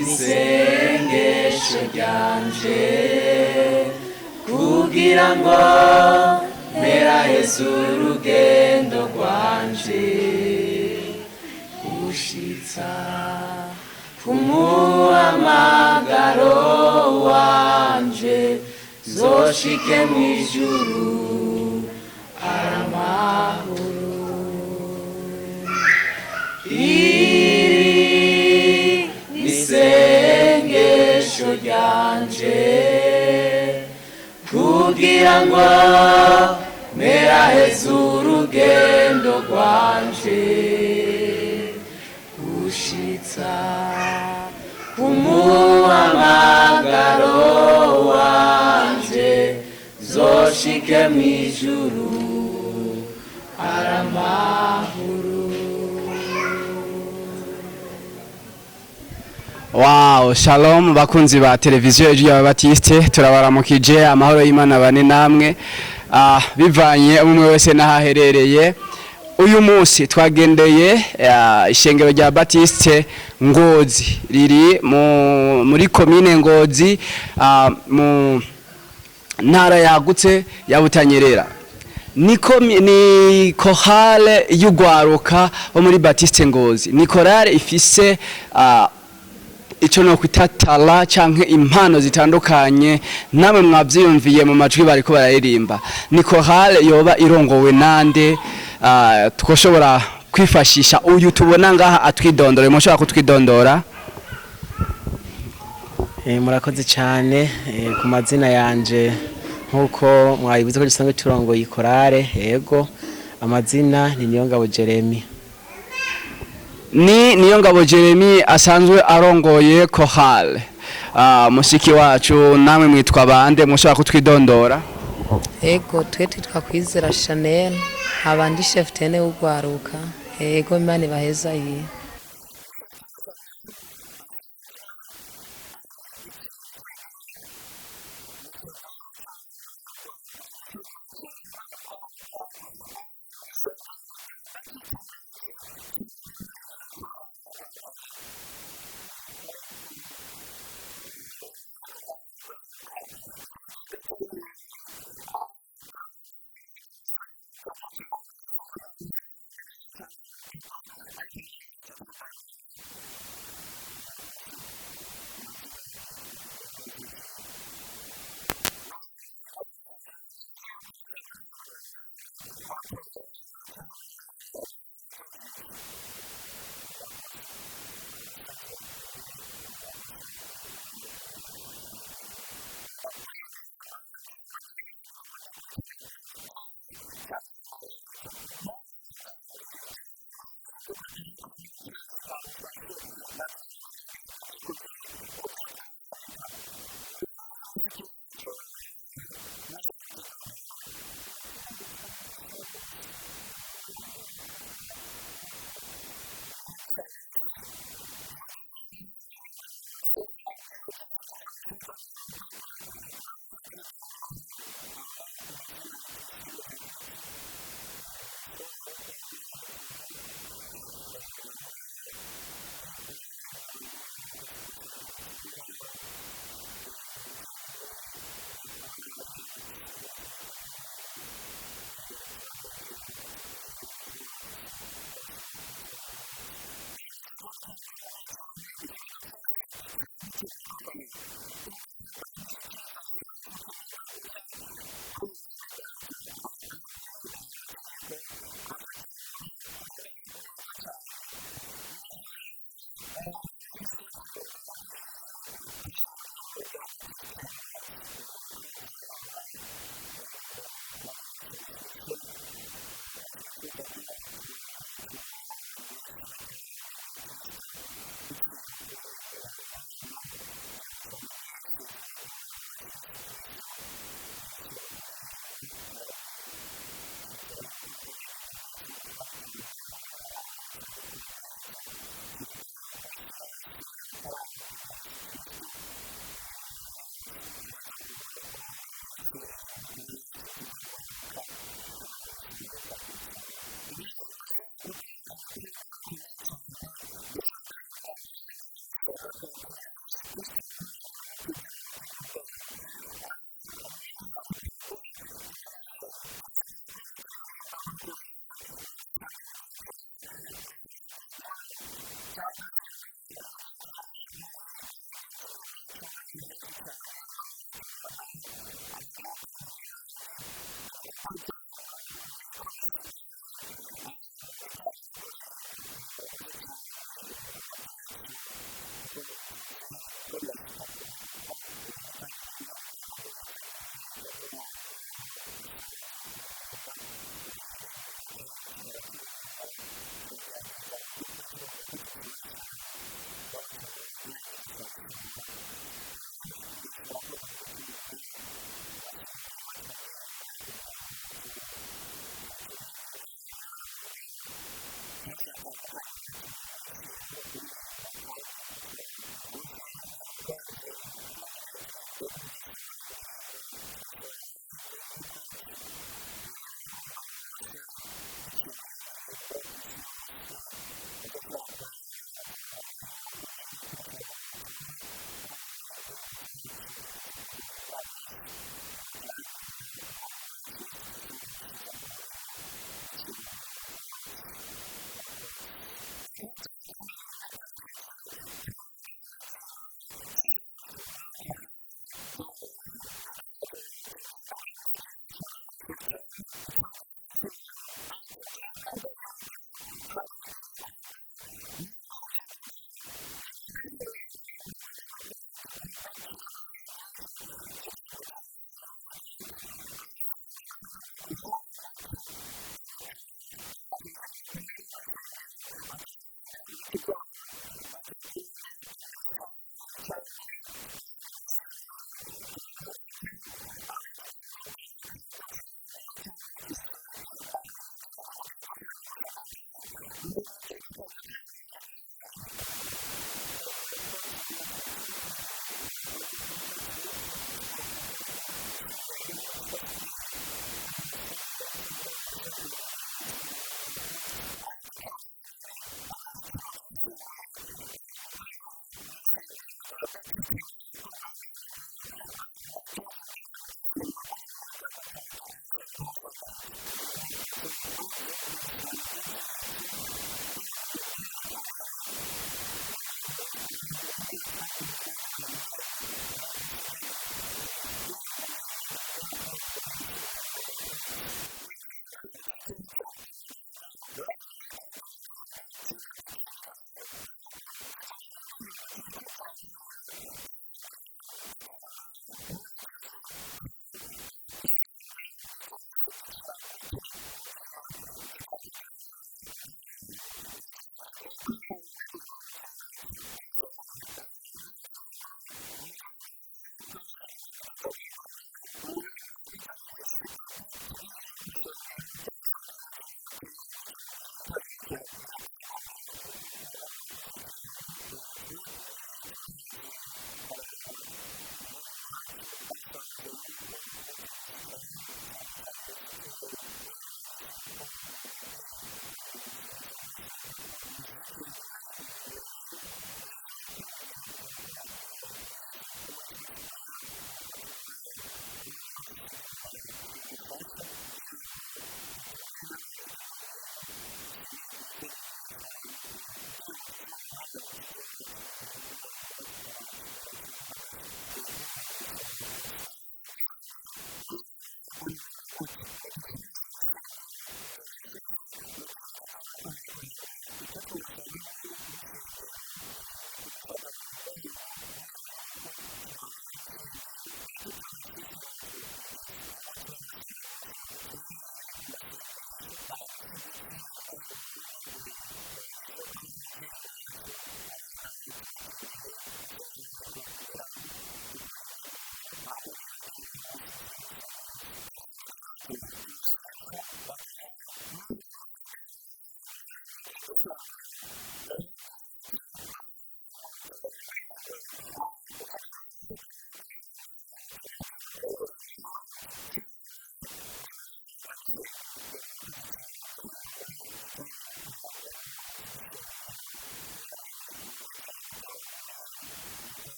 isengesho ryanje kugira ngo mpera Yesu urugendo rwanje gushitsa kumuhamagaro wanje zoshike mw'ijuru aramahoro iri nisengesho ryanje kugira ngo mpera Yesu urugendo rwanje gushitsa kumuhamagaro wanje zoshike mw'ijuru aramahoro. Wow, shalom bakunzi ba televiziyo ya Batiste, turabaramukije amahoro y'Imana bane namwe. Bivanye umwe wese nahaherereye. Uyu munsi twagendeye ishengero rya Batiste Ngozi riri muri commune Ngozi mu ntara yagutse ya Butanyerera. Ni korale y'ugwaruka bo muri Batiste Ngozi. Ni korale ifise ico no kwitatala canke impano zitandukanye namwe mwavyiyumviye mu majwi bariko bararirimba. Ni korale yoba irongowe nande twoshobora kwifashisha uyu tubona ngaha atwidondore mushobora kutwidondora. Murakoze cyane ku mazina yanje nkuko mwayibuze ko gisanzwe turongoye ikorale. Yego amazina ni Niyongabo Jeremy. Ni Niyongabo Jeremy asanzwe arongoye korale. Musiki wacu namwe mwitwa bande mushobora kutwidondora. Ego twe twitwa Kwizera Chanel abandi chef tene ugwaruka. Ego Imana baheza yi.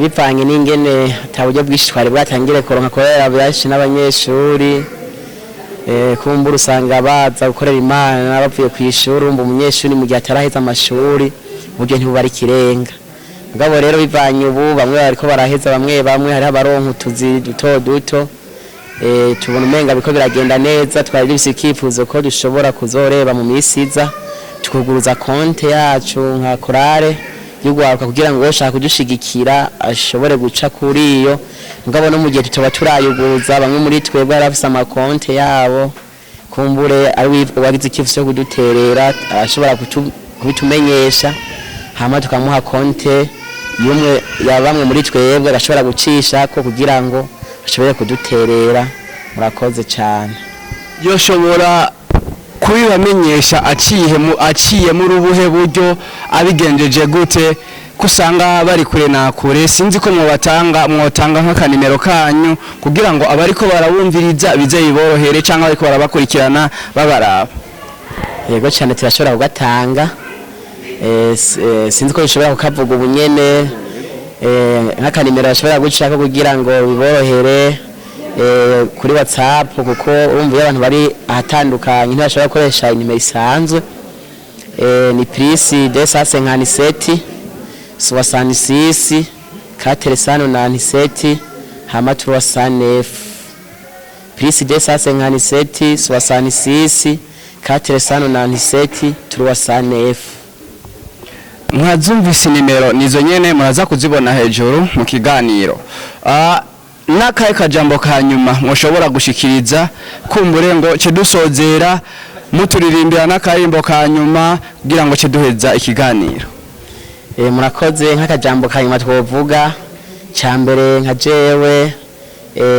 bivanye n'ingene taburyo bwinshi twari bwatangire koronka korera byashi n'abanyeshuri kumbura usanga baza gukorera Imana bavuye ku ishuri umba umunyeshuri mu gihe ataraheza amashuri buryo ntibubari kirenga mugabo rero bivanye ubu bamwe bariko baraheza bamwe hari abaronka utuzi duto duto tubona umenga biko biragenda neza twari dufise ikifuzo ko dushobora kuzoreba mu misiza tukuguruza konte yacu nka korale y'ugwaruka kugira ngo ushaka kudushigikira ashobore guca kuri iyo mugabo no mu gihe tuba turayuguruza bamwe muri twebwe arafise amakonte yabo kumbure ari wagize ikifuzo cyo kuduterera arashobora kubitumenyesha hama tukamuha konte yumwe ya bamwe muri twebwe arashobora gucisha ko kugira ngo ashobore kuduterera. Murakoze cyane. yoshobora kubibamenyesha aciye muri ubuhe buryo abigenjeje gute kusanga bari kure na kure sinzi ko mwotanga nk'akanimero kanyu kugira ngo abariko barawumviriza bize biborohere cyangwa bariko barabakurikirana babaraba? Yego cyane turashobora kugatanga sinzi ko bishobora kukavuga ubunyene nk'akanimero bashobora gucako kugira ngo biborohere kuri WhatsApp kuko urumva iyo abantu bari ahatandukanye ntibashobora gukoresha inimero isanzwe ni plus 257 66 497 hama 309 plus 257 66 497 309. Mwazumvise nimero nizo nyene muraza kuzibona hejuru mu kiganiro. Nakaye kajambo kanyuma mushobora gushikiriza kumbure ngo cedusozera muturirimbira n'akarimbo kanyuma kugira ngo ceduheza ikiganiro? Murakoze. Nk'akajambo kanyuma twovuga cyambere nka jewe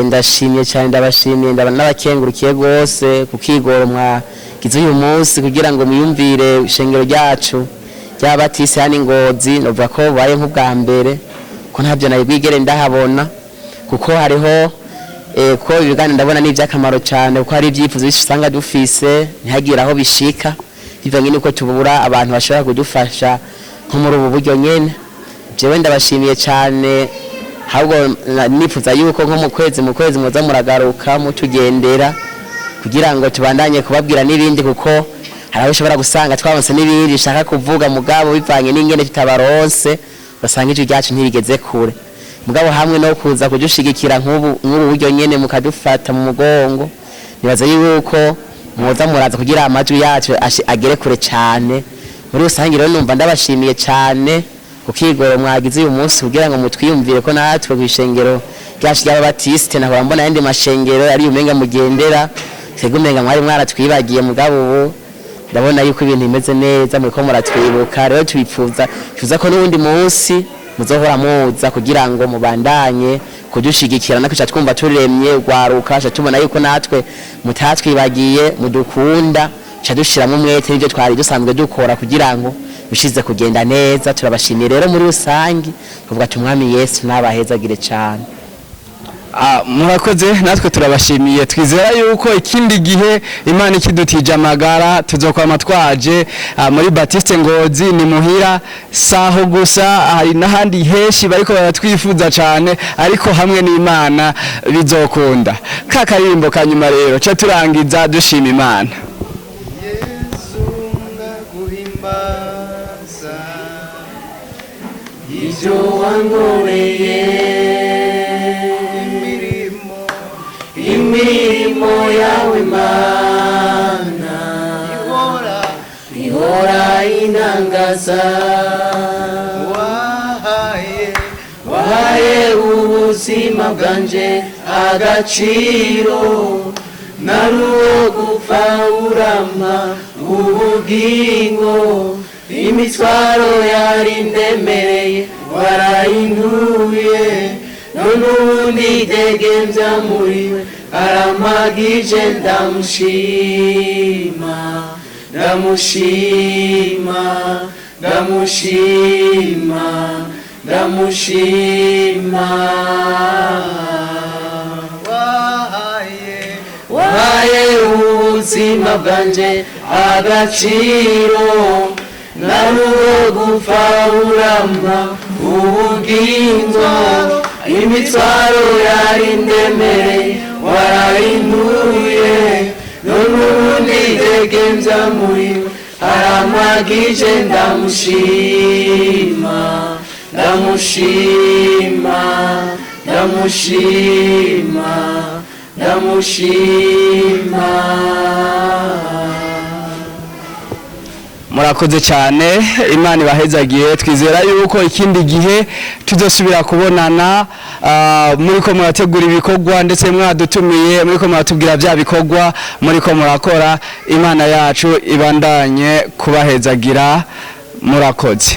ndashimye cyane ndabashimiye n'abakengurukiye gose kukigoro mwagize uyu munsi kugira ngo muyumvire ishengero ryacu ry'abatisi hani Ngozi. Novuga ko baye nk'ubwa mbere ko ntabyo nayibwigere ndahabona kuko hariho ko ibiganiro ndabona n'ivy'akamaro cyane kuko hari ibyifuzo bisanga dufise ntihagira aho bishika bivanye n'uko tubura abantu bashobora kudufasha nko muri ubu buryo nyene. Jewe ndabashimiye cyane ahubwo nifuza yuko nko mu kwezi muza muragaruka mutugendera kugira ngo tubandanye kubabwira n'ibindi kuko hari aho ushobora gusanga twabonse n'ibindi shaka kuvuga mugabo bivanye n'ingene tutabaronse basanga ijwi ryacu ntirigeze kure mugabo hamwe no kuza kudushigikira nk'ubu buryo nyene mukadufata mu mugongo nibaza yuko muza muraza kugira amajwi yacu agere kure cyane. Muri rusange rero numva ndabashimiye cyane kukigoro mwagize uyu munsi kugira ngo mutwiyumvire ko natwe kwishengero ryacu ry'ababatiste nahora mbona yandi mashengero ari umenga mugendera segumenga mwari mwaratwibagiye mugabo ubu ndabona yuko ibintu bimeze neza muri ko muratwibuka. Rero tubipfuza ko n'ubundi munsi muzohora muza kugira ngo mubandanye kudushigikira nakwica twumva turemye ugwaruka tubona yuko natwe mutatwibagiye mudukunda cadushiramo umwete n'ibyo twari dusanzwe dukora kugira ngo bishize kugenda neza. Turabashimiye rero muri rusange kuvuga ati umwami Yesu nabahezagire cyane. Murakoze natwe turabashimiye twizera yuko ikindi gihe Imana ikidutije amagara tuzokwama twaje muri Baptiste Ngozi ni muhira saho gusa hari n'ahandi heshi bariko baratwifuza cyane ariko hamwe n'Imana bizokunda. Kakarimbo kanyuma rero ca turangiza dushima Imana. Ibyo wankoreye imirimo yawe Mana ihora inangaza wahaye ubuzima bwanje agaciro naruwo gupfa urama ubugingo imitwaro yari ndemereye warayintuye none ubundi degemvya muriwe aramagije ndamushima ndamushima ndamushima ndamushima wahaye ubuzima bwanje agaciro naruwo gupfa urama ubugingo imitwaro yari ndemereye warayintuye none ubundi degemvya muriwe aramagije ndamushima ndamushima ndamushima ndamushima. murakoze cyane Imana ibahezagiye twizera yuko ikindi gihe tuzosubira kubonana muriko murategura ibikorwa ndetse mwadutumiye muriko muratubwira bya bikorwa muriko murakora Imana yacu ibandanye kubahezagira murakoze.